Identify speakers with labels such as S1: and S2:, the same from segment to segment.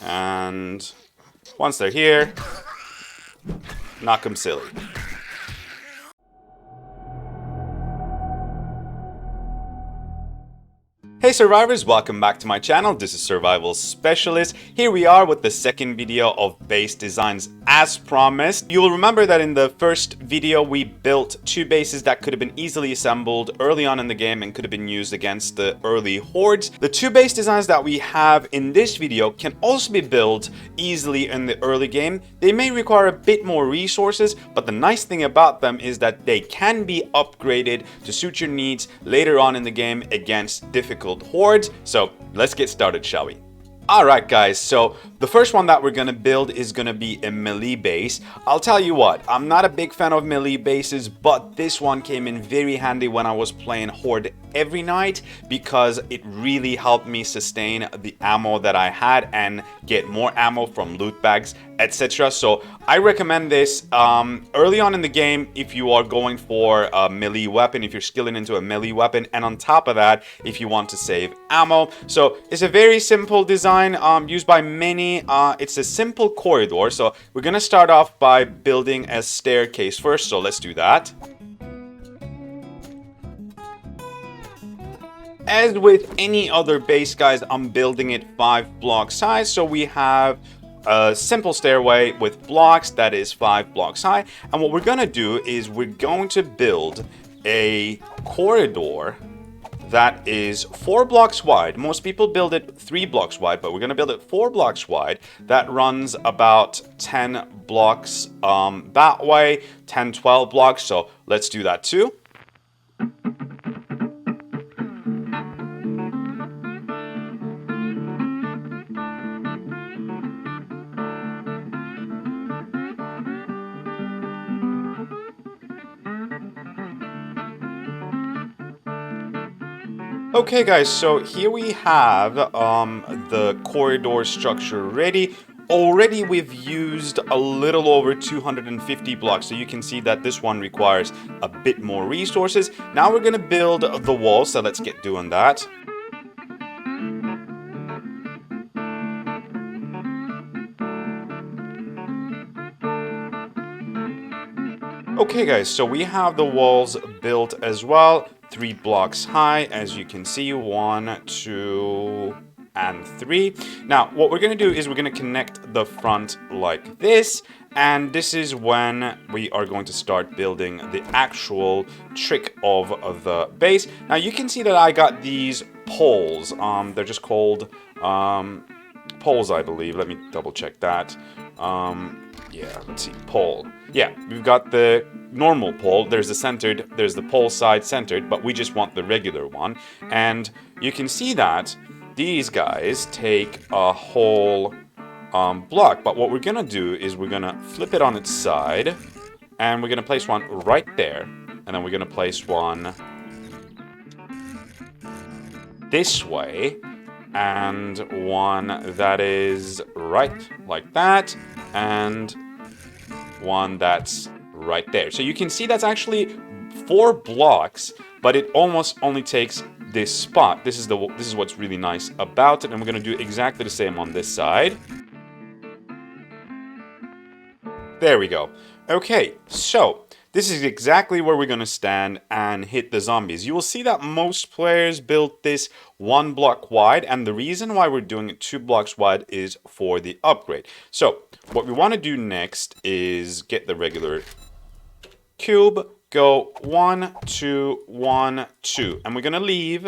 S1: And once they're here, knock them silly. Hey survivors, welcome back to my channel. This is Survival Specialist. Here we are with the second video of base designs as promised. You will remember that in the first video we built two bases that could have been easily assembled early on in the game and could have been used against the early hordes. The two base designs that we have in this video can also be built easily in the early game. They may require a bit more resources, but the nice thing about them is that they can be upgraded to suit your needs later on in the game against difficult hordes. So let's get started, shall we? Alright guys, so the first one that we're gonna build is gonna be a melee base. I'll tell you what, I'm not a big fan of melee bases, but this one came in very handy when I was playing Horde every night because it really helped me sustain the ammo that I had and get more ammo from loot bags, etc. So I recommend this early on in the game if you are going for a melee weapon, if you're skilling into a melee weapon, and on top of that, if you want to save ammo. So it's a very simple design used by many. It's a simple corridor. So we're gonna start off by building a staircase first. So let's do that. As with any other base, guys, I'm building it 5 blocks high. So we have a simple stairway with blocks that is 5 blocks high. And what we're gonna do is we're going to build a corridor that is 4 blocks wide. Most people build it 3 blocks wide, but we're gonna build it 4 blocks wide. That runs about 10 blocks that way, 10, 12 blocks. So let's do that too. Okay guys, so here we have the corridor structure ready. Already we've used a little over 250 blocks, so you can see that this one requires a bit more resources. Now we're gonna build the wall, so let's get doing that. Okay guys, so we have the walls built as well. 3 blocks high, as you can see, 1, 2, and 3. Now, what we're going to do is we're going to connect the front like this, and this is when we are going to start building the actual trick of the base. Now, you can see that I got these poles. They're just called poles, I believe. Let me double check that. Yeah, let's see, pole. Yeah, we've got the normal pole, there's the pole side centered, but we just want the regular one. And you can see that these guys take a whole block, but what we're gonna do is we're gonna flip it on its side, and we're gonna place one right there, and then we're gonna place one this way, and one that is right like that, and one that's right there. So you can see that's actually 4 blocks, but it almost only takes this spot. This is what's really nice about it, and we're going to do exactly the same on this side. There we go. Okay, so this is exactly where we're going to stand and hit the zombies. You will see that most players built this 1 block wide, and the reason why we're doing it 2 blocks wide is for the upgrade. So what we want to do next is get the regular cube, go 1, 2, 1, 2, and we're going to leave,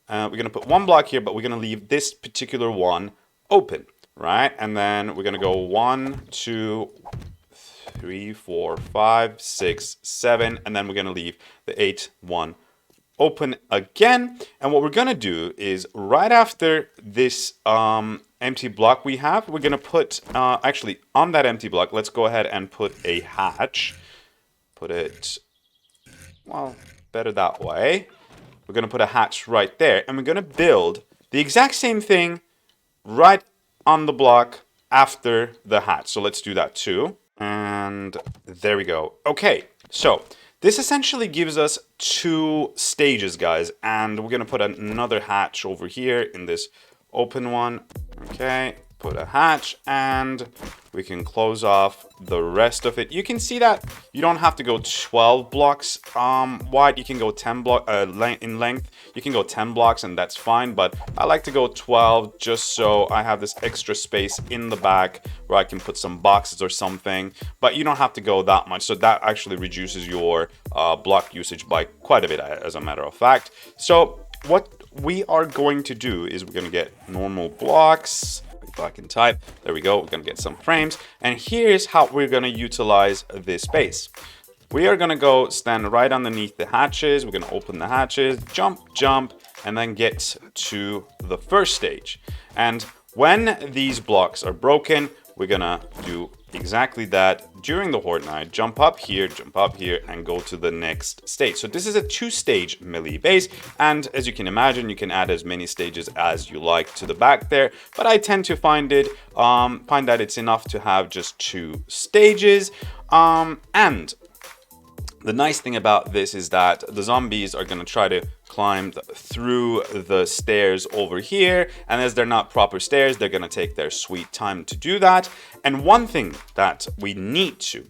S1: we're going to put 1 block here, but we're going to leave this particular one open, right? And then we're going to go 1, 2, 3, 4, 5, 6, 7, and then we're going to leave the 8, 1 open again. And what we're going to do is right after this empty block we have, we're going to put, actually on that empty block, let's go ahead and put a hatch. Put it, well, better that way. We're going to put a hatch right there, and we're going to build the exact same thing right on the block after the hatch. So let's do that too. And there we go. Okay, so this essentially gives us 2 stages, guys, and we're going to put another hatch over here in this open one. Okay, put a hatch, and we can close off the rest of it. You can see that you don't have to go 12 blocks wide. You can go 10 block in length. You can go 10 blocks and that's fine, but I like to go 12 just so I have this extra space in the back where I can put some boxes or something, but you don't have to go that much. So that actually reduces your block usage by quite a bit, as a matter of fact. So what we are going to do is we're going to get normal blocks. If I can type, there we go. We're going to get some frames, and here's how we're going to utilize this space. We are going to go stand right underneath the hatches. We're going to open the hatches, jump, and then get to the first stage. And when these blocks are broken, we're going to do exactly that during the Horde Night. Jump up here, and go to the next stage. So this is a 2-stage melee base, and as you can imagine, you can add as many stages as you like to the back there, but I tend to find that it's enough to have just 2 stages. And the nice thing about this is that the zombies are going to try to climb through the stairs over here, and as they're not proper stairs, they're going to take their sweet time to do that. And one thing that we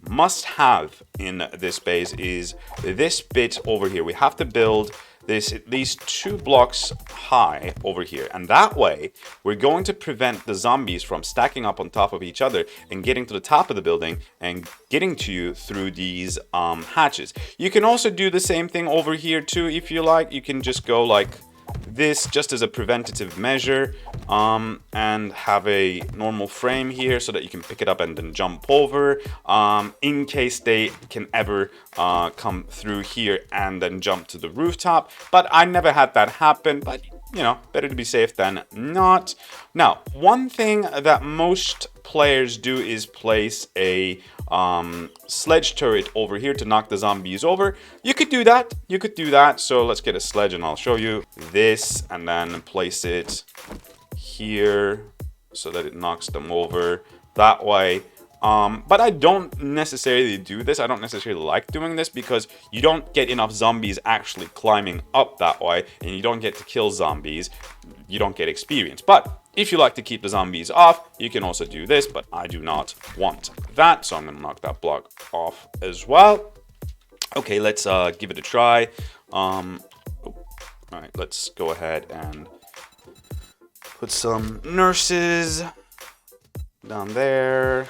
S1: must have in this base is this bit over here. We have to build this at least 2 blocks high over here, and that way we're going to prevent the zombies from stacking up on top of each other and getting to the top of the building and getting to you through these hatches. You can also do the same thing over here too if you like. You can just go like this just as a preventative measure, and have a normal frame here so that you can pick it up and then jump over, in case they can ever come through here and then jump to the rooftop. But I never had that happen, but you know, better to be safe than not. Now, one thing that most players do is place a sledge turret over here to knock the zombies over. You could do that. So let's get a sledge and I'll show you this, and then place it here so that it knocks them over that way. But I don't necessarily do this. I don't necessarily like doing this because you don't get enough zombies actually climbing up that way, and you don't get to kill zombies. You don't get experience. But if you like to keep the zombies off, you can also do this, but I do not want that, so I'm going to knock that block off as well. Okay, let's give it a try. All right, let's go ahead and put some nurses down there.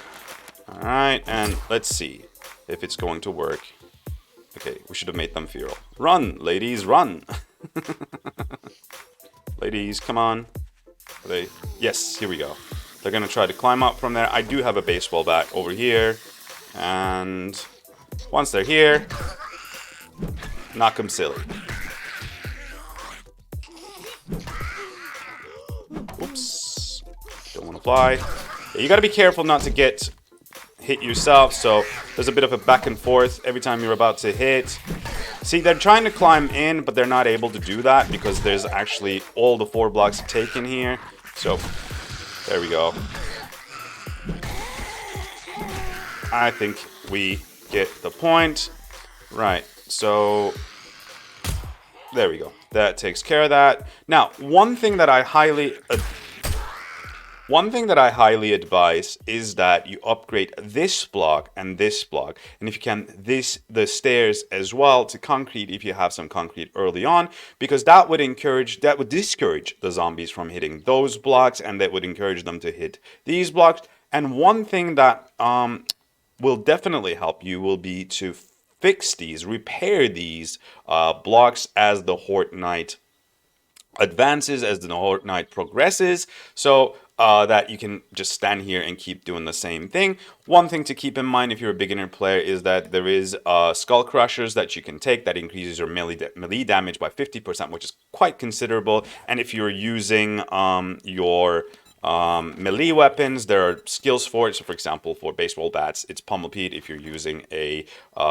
S1: All right, and let's see if it's going to work. Okay, we should have made them feral. Run, ladies, run. Ladies, come on. Are they? Yes, here we go. They're gonna try to climb up from there. I do have a baseball bat over here, and once they're here, knock them silly. Oops, don't want to fly. Yeah, you gotta be careful not to get hit yourself, so there's a bit of a back and forth every time you're about to hit. See, they're trying to climb in, but they're not able to do that because there's actually all the 4 blocks taken here. So, there we go. I think we get the point. Right, so there we go. That takes care of that. Now, one thing that I highly advise is that you upgrade this block and this block, and if you can, the stairs as well to concrete if you have some concrete early on, because that would discourage the zombies from hitting those blocks, and that would encourage them to hit these blocks. And one thing that will definitely help you will be to repair these blocks as the Horde Night advances, as the Horde Night progresses, so that you can just stand here and keep doing the same thing. One thing to keep in mind if you're a beginner player is that there is skull crushers that you can take that increases your melee damage by 50%, which is quite considerable. And if you're using your melee weapons, there are skills for it. So for example, for baseball bats, it's pummel pete. If you're using a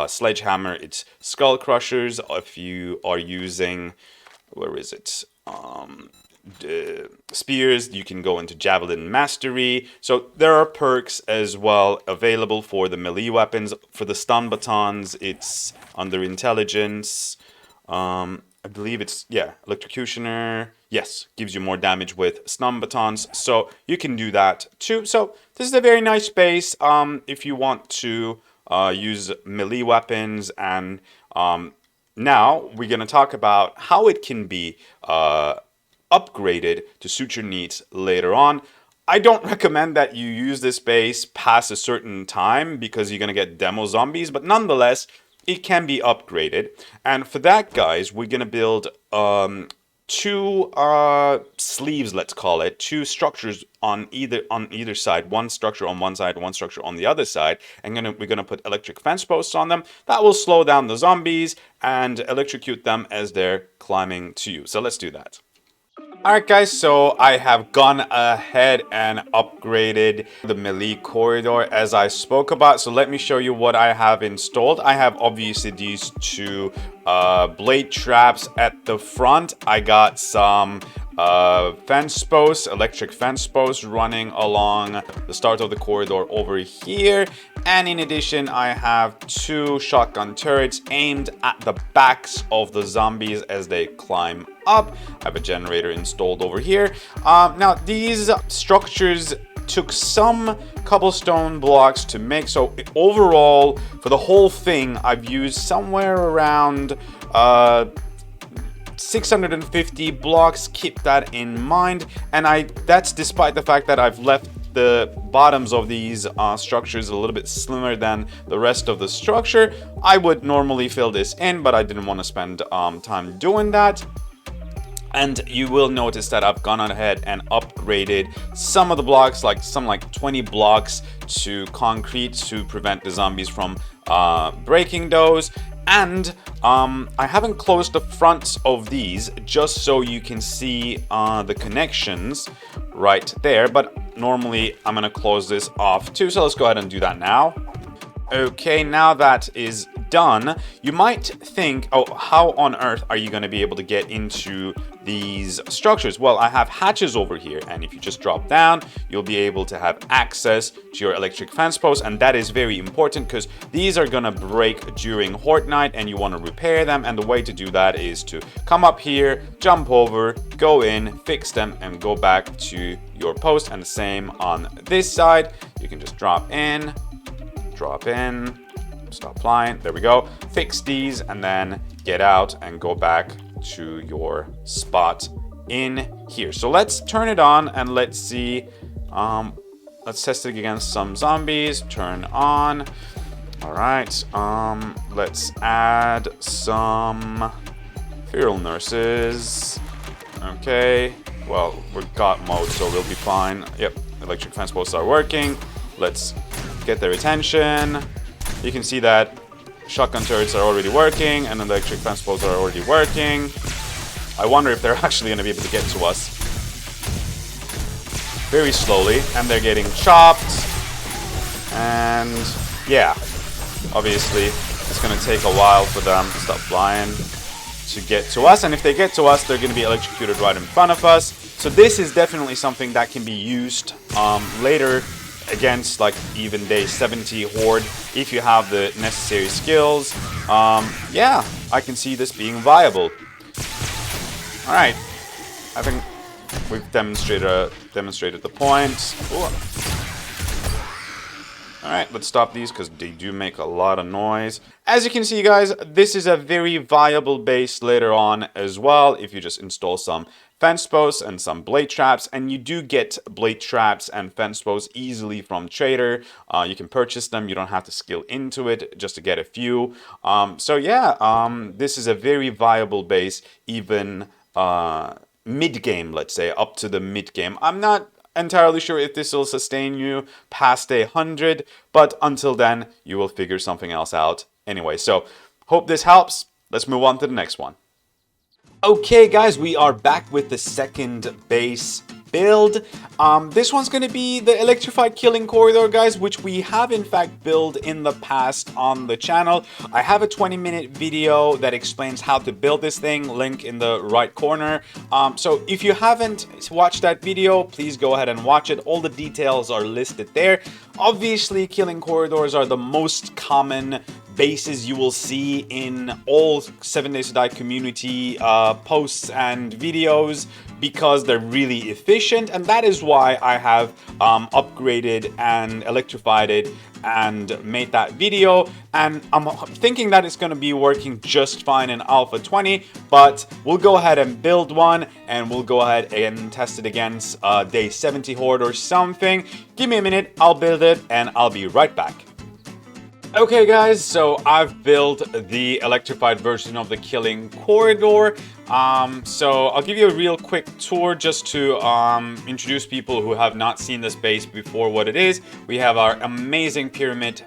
S1: sledgehammer, it's skull crushers. If you are using, where is it? Spears, you can go into javelin mastery. So there are perks as well available for the melee weapons. For the stun batons, it's under intelligence. I believe it's, yeah, electrocutioner. Yes, gives you more damage with stun batons. So you can do that too. So this is a very nice base if you want to use melee weapons. And now we're going to talk about how it can be upgraded to suit your needs later on. I don't recommend that you use this base past a certain time because you're going to get demo zombies, but nonetheless, it can be upgraded. And for that, guys, we're going to build two sleeves, let's call it, two structures on either side, one structure on one side, one structure on the other side, and we're gonna put electric fence posts on them. That will slow down the zombies and electrocute them as they're climbing to you. So let's do that. Alright guys, so I have gone ahead and upgraded the melee corridor as I spoke about. So let me show you what I have installed. I have obviously these two blade traps at the front. I got some fence posts, electric fence posts running along the start of the corridor over here. And in addition, I have two shotgun turrets aimed at the backs of the zombies as they climb up. I have a generator installed over here. Now, these structures took some cobblestone blocks to make. So overall, for the whole thing, I've used somewhere around 650 blocks. Keep that in mind. And that's despite the fact that I've left the bottoms of these structures a little bit slimmer than the rest of the structure. I would normally fill this in, but I didn't want to spend time doing that. And you will notice that I've gone on ahead and upgraded some of the blocks, like 20 blocks to concrete to prevent the zombies from breaking those. And I haven't closed the fronts of these just so you can see the connections right there. But normally I'm gonna close this off too. So let's go ahead and do that now. Okay, now that is done, you might think, oh, how on earth are you going to be able to get into these structures? Well, I have hatches over here, and if you just drop down, you'll be able to have access to your electric fence posts, and that is very important because these are going to break during Horde Night, and you want to repair them, and the way to do that is to come up here, jump over, go in, fix them, and go back to your post, and the same on this side. You can just drop in, stop flying, there we go, fix these, and then get out and go back to your spot in here. So let's turn it on and let's see, let's test it against some zombies. Turn on. All right, let's add some feral nurses. Okay, well, we're got mode, so we'll be fine. Yep, electric fence posts are working. Let's get their attention. You can see that shotgun turrets are already working and electric fence posts are already working. I wonder if they're actually going to be able to get to us. Very slowly, and they're getting chopped. And yeah, obviously it's going to take a while for them to stop flying to get to us. And if they get to us, they're going to be electrocuted right in front of us. So this is definitely something that can be used later against like even day 70 horde if you have the necessary skills. Yeah, I can see this being viable. All right, I think we've demonstrated the point. Ooh. All right, let's stop these because they do make a lot of noise. As you can see, guys, this is a very viable base later on as well if you just install some fence posts and some blade traps, and you do get blade traps and fence posts easily from trader. You can purchase them. You don't have to skill into it just to get a few. So yeah, this is a very viable base even mid-game, let's say, up to the mid-game. I'm not entirely sure if this will sustain you past 100, but until then, you will figure something else out anyway. So, hope this helps. Let's move on to the next one. Okay, guys, we are back with the second base build. This one's going to be the electrified killing corridor, guys, which we have in fact built in the past on the channel. I have a 20-minute video that explains how to build this thing, link in the right corner. So if you haven't watched that video, please go ahead and watch it. All the details are listed there. Obviously, killing corridors are the most common bases you will see in all 7 Days to Die community posts and videos, because they're really efficient, and that is why I have upgraded and electrified it and made that video. And I'm thinking that it's going to be working just fine in Alpha 20, but we'll go ahead and build one, and we'll go ahead and test it against Day 70 Horde or something. Give me a minute, I'll build it, and I'll be right back. Okay guys, so I've built the electrified version of the Killing Corridor. So I'll give you a real quick tour just to introduce people who have not seen this base before what it is. We have our amazing pyramid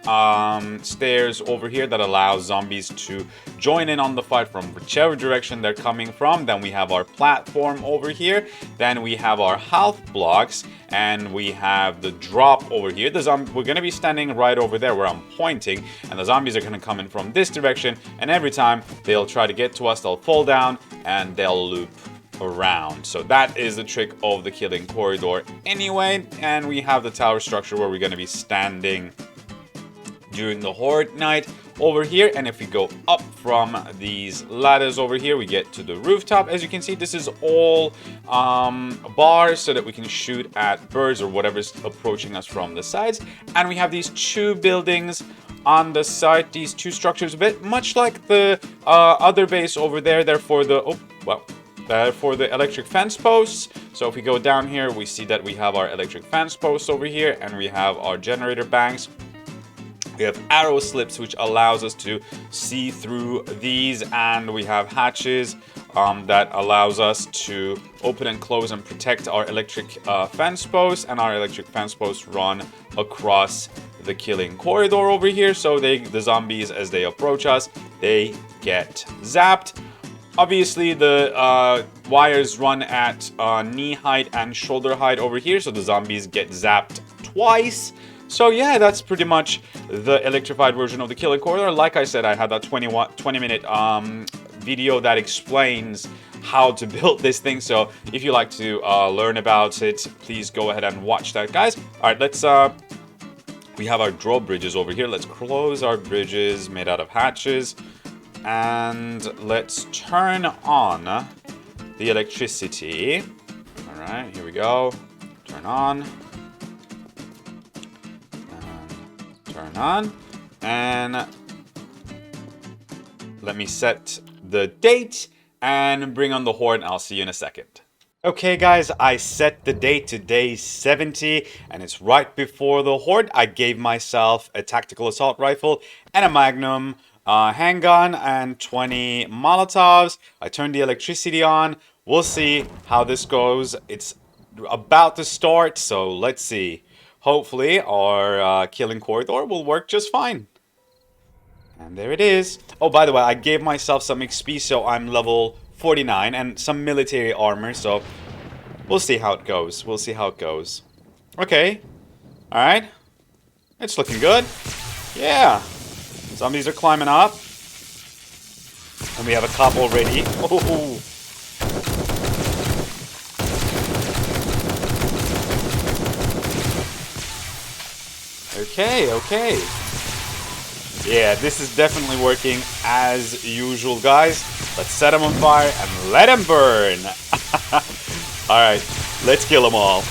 S1: stairs over here that allows zombies to join in on the fight from whichever direction they're coming from. Then we have our platform over here. Then we have our health blocks, and we have the drop over here. We're going to be standing right over there where I'm pointing, and the zombies are going to come in from this direction, and every time they'll try to get to us, they'll fall down and they'll loop around. So that is the trick of the Killing Corridor anyway. And we have the tower structure where we're going to be standing during the Horde night over here. And if we go up from these ladders over here, we get to the rooftop. As you can see, this is all bars so that we can shoot at birds or whatever's approaching us from the sides. And we have these two buildings on the side, these two structures, a bit much like the other base over there. They're for the for the electric fence posts. So if we go down here, we see that we have our electric fence posts over here, and we have our generator banks. We have arrow slips, which allows us to see through these, and we have hatches that allows us to open and close and protect our electric fence posts, and our electric fence posts run across the Killing Corridor over here. So the zombies, as they approach us, they get zapped. Obviously, the wires run at knee height and shoulder height over here, so the zombies get zapped twice. So yeah, that's pretty much the electrified version of the Killing Corridor. Like I said, I had that 20-minute video that explains how to build this thing. So if you like to learn about it, please go ahead and watch that, guys. All right, let's... we have our drawbridges over here. Let's close our bridges made out of hatches. And let's turn on the electricity. All right, here we go. Turn on. Turn on. And let me set the date and bring on the Horde, and I'll see you in a second. Okay guys, I set the date to day 70, and it's right before the Horde. I gave myself a tactical assault rifle and a magnum handgun and 20 Molotovs. I turned the electricity on. We'll see how this goes. It's about to start, so let's see. Hopefully our Killing Corridor will work just fine. And there it is. Oh, by the way, I gave myself some XP, so I'm level 49, and some military armor, so we'll see how it goes. We'll see how it goes. Okay. Alright. It's looking good. Yeah. Zombies are climbing up. And we have a cop already. Oh. Okay, okay. Yeah, this is definitely working as usual, guys. Let's set them on fire and let them burn. Alright, let's kill them all.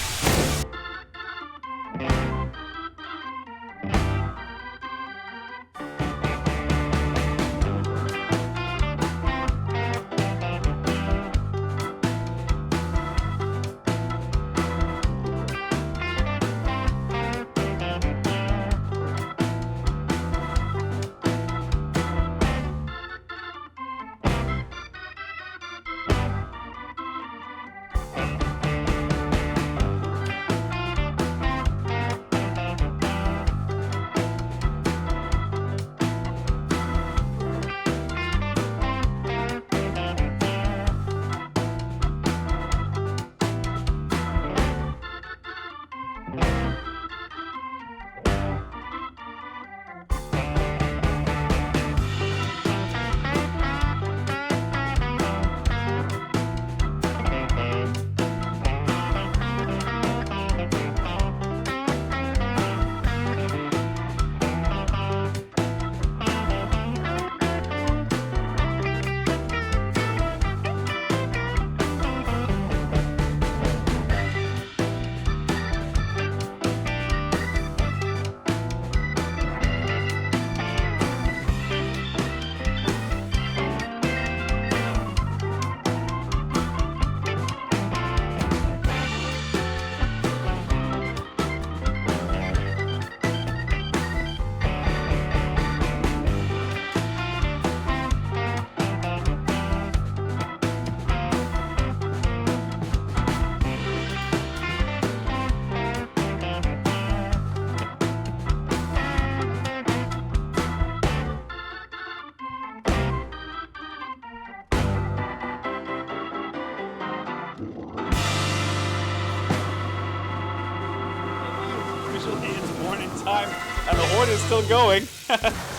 S1: It's morning time, and the horde is still going.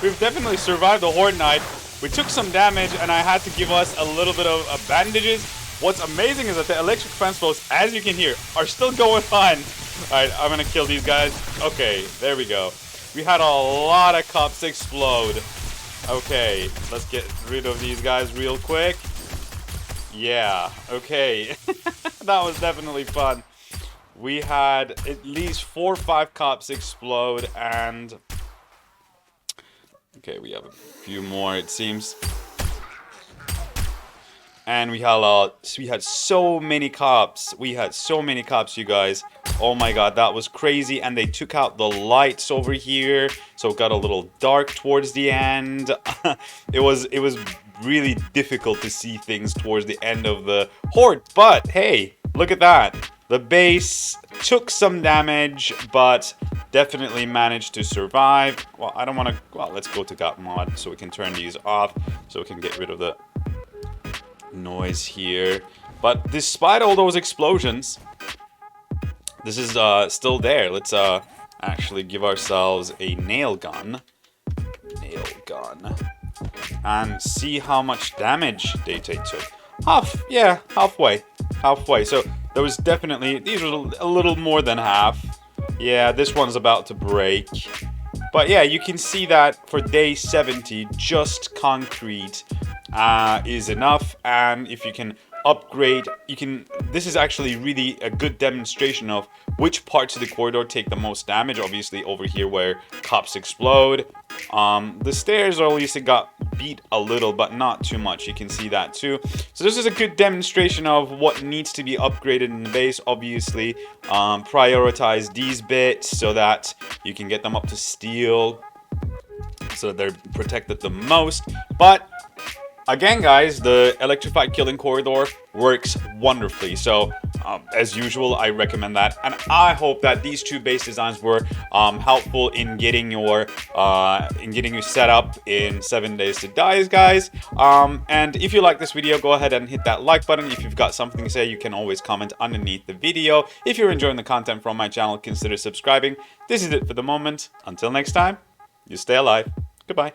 S1: We've definitely survived the horde night. We took some damage, and I had to give us a little bit of bandages. What's amazing is that the electric fence flows, as you can hear, are still going on. Alright, I'm gonna kill these guys. Okay, there we go. We had a lot of cops explode. Okay, let's get rid of these guys real quick. Yeah, okay. That was definitely fun. We had at least 4 or 5 cops explode, and okay, we have a few more, it seems. And we had so many cops. We had so many cops, you guys. Oh my god, that was crazy. And they took out the lights over here, so it got a little dark towards the end. It was really difficult to see things towards the end of the horde. But hey, look at that. The base took some damage, but definitely managed to survive. Well, I don't want to... Well, let's go to God mod so we can turn these off, so we can get rid of the noise here. But despite all those explosions, this is still there. Let's actually give ourselves a nail gun. And see how much damage they took. Halfway. So there was definitely, these were a little more than half. Yeah, this one's about to break. But yeah, you can see that for day 70, just concrete is enough. And if you can upgrade, this is actually really a good demonstration of which parts of the corridor take the most damage. Obviously over here where cops explode. The stairs, or at least it got beat a little, but not too much. You can see that too. So this is a good demonstration of what needs to be upgraded in the base. Obviously, prioritize these bits so that you can get them up to steel, so that they're protected the most. But again, guys, the electrified killing corridor works wonderfully. So, as usual, I recommend that. And I hope that these 2 base designs were helpful in getting you set up in 7 days to die, guys. And if you like this video, go ahead and hit that like button. If you've got something to say, you can always comment underneath the video. If you're enjoying the content from my channel, consider subscribing. This is it for the moment. Until next time, you stay alive. Goodbye.